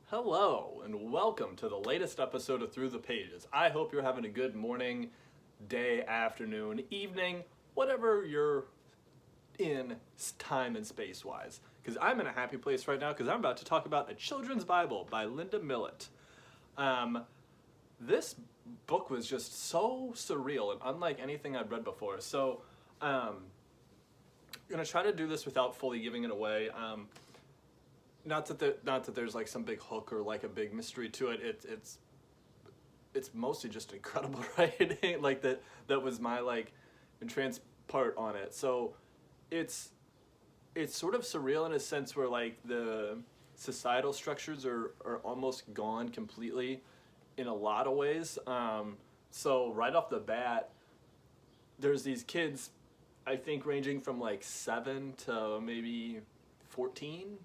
Hello, and welcome to the latest episode of Through the Pages. I hope you're having a good morning, day, afternoon, evening, whatever you're in time and space wise. Because I'm in a happy place right now because I'm about to talk about A Children's Bible by Linda Millet. This book was just so surreal and unlike anything I'd read before. So, I'm going to try to do this without fully giving it away. Not that there's like some big hook or like a big mystery to it. It's mostly just incredible writing. Like that was my like entranced part on it. So it's sort of surreal in a sense where like the societal structures are almost gone completely in a lot of ways. So right off the bat, there's these kids, I think ranging from like 7 to maybe 14,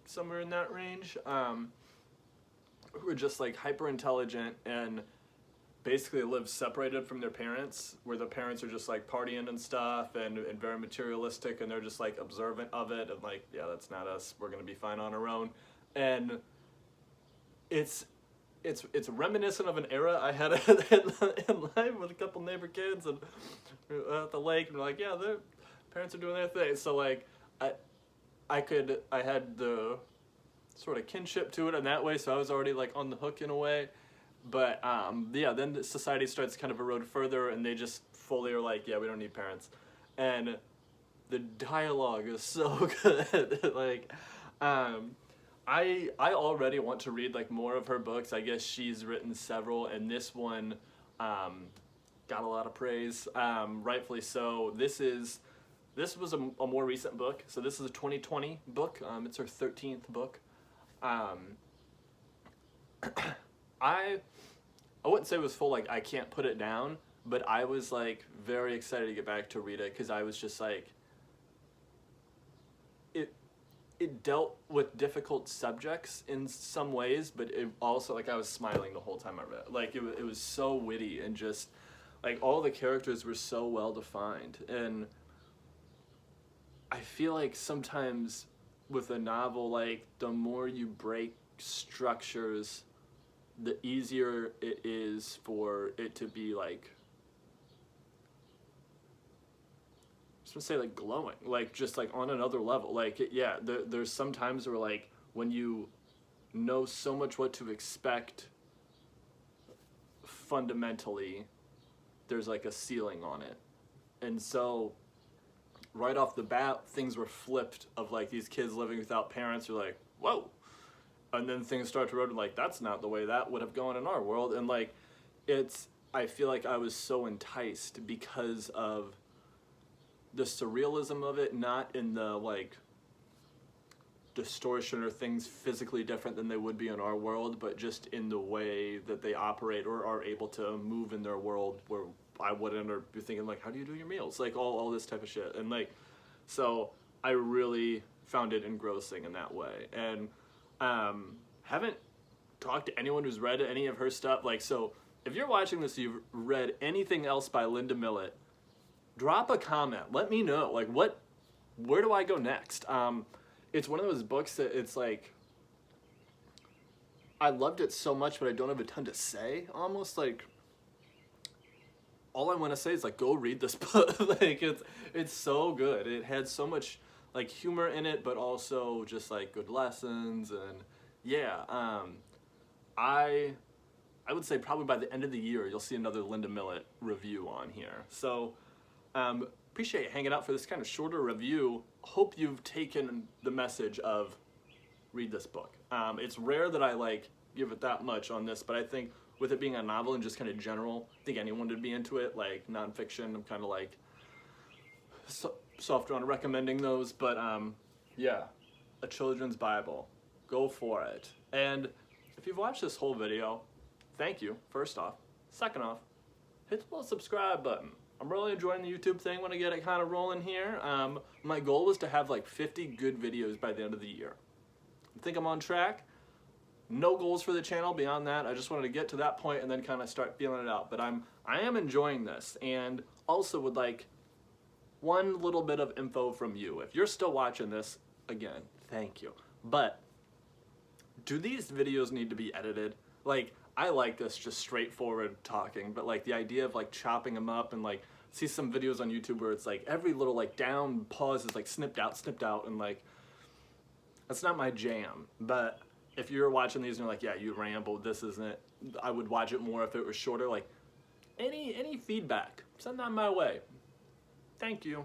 somewhere in that range, who are just like hyper intelligent and basically live separated from their parents, where the parents are just like partying and stuff and very materialistic, and they're just like observant of it and like, yeah, that's not us, we're gonna be fine on our own. And it's reminiscent of an era I had in life with a couple neighbor kids and at the lake, and like, yeah, their parents are doing their thing. So like I had the sort of kinship to it in that way, so I was already like on the hook in a way. But yeah, then the society starts kind of erode further, and they just fully are like, yeah, we don't need parents. And the dialogue is so good. Like, I already want to read like more of her books. I guess she's written several, and this one got a lot of praise, rightfully so. This was a more recent book, so this is a 2020 book. It's her 13th book. I wouldn't say it was full, like, I can't put it down, but I was, like, very excited to get back to read it, because I was just, like, it dealt with difficult subjects in some ways, but it also, like, I was smiling the whole time I read it. Like, it was so witty, and just, like, all the characters were so well defined, and I feel like sometimes with a novel, like, the more you break structures, the easier it is for it to be, like, I was gonna say, like, glowing, like, just, like, on another level. Like, there's some times where, like, when you know so much what to expect, fundamentally, there's, like, a ceiling on it. And so right off the bat, things were flipped of like these kids living without parents. You're like, whoa. And then things start to road like, that's not the way that would have gone in our world. And like, I feel like I was so enticed because of the surrealism of it, not in the like distortion or things physically different than they would be in our world, but just in the way that they operate or are able to move in their world, where I wouldn't, or be thinking like, how do you do your meals? Like all this type of shit. And like, so I really found it engrossing in that way. And haven't talked to anyone who's read any of her stuff. Like, so if you're watching this, you've read anything else by Linda Millet, drop a comment. Let me know. Like, where do I go next? It's one of those books that it's like, I loved it so much, but I don't have a ton to say. Almost like, all I want to say is like, go read this book. Like, it's so good. It had so much like humor in it, but also just like good lessons. And yeah, I would say probably by the end of the year you'll see another Linda Millet review on here. So appreciate you hanging out for this kind of shorter review. Hope you've taken the message of read this book. It's rare that I like give it that much on this, but I think with it being a novel and just kind of general, I think anyone would be into it. Like nonfiction, I'm kind of like softer on recommending those, but yeah, A Children's Bible, go for it. And if you've watched this whole video, thank you, first off. Second off, hit the little subscribe button. I'm really enjoying the YouTube thing when I get it kind of rolling here. My goal was to have like 50 good videos by the end of the year. I think I'm on track. No goals for the channel beyond that. I just wanted to get to that point and then kind of start feeling it out. But I am enjoying this, and also would like one little bit of info from you. If you're still watching this, again, thank you. But do these videos need to be edited? Like, I like this just straightforward talking, but like the idea of like chopping them up and like see some videos on YouTube where it's like every little like down pause is like snipped out, and like that's not my jam. But if you're watching these and you're like, yeah, you rambled, this isn't, I would watch it more if it was shorter. Like any feedback, send that my way. Thank you.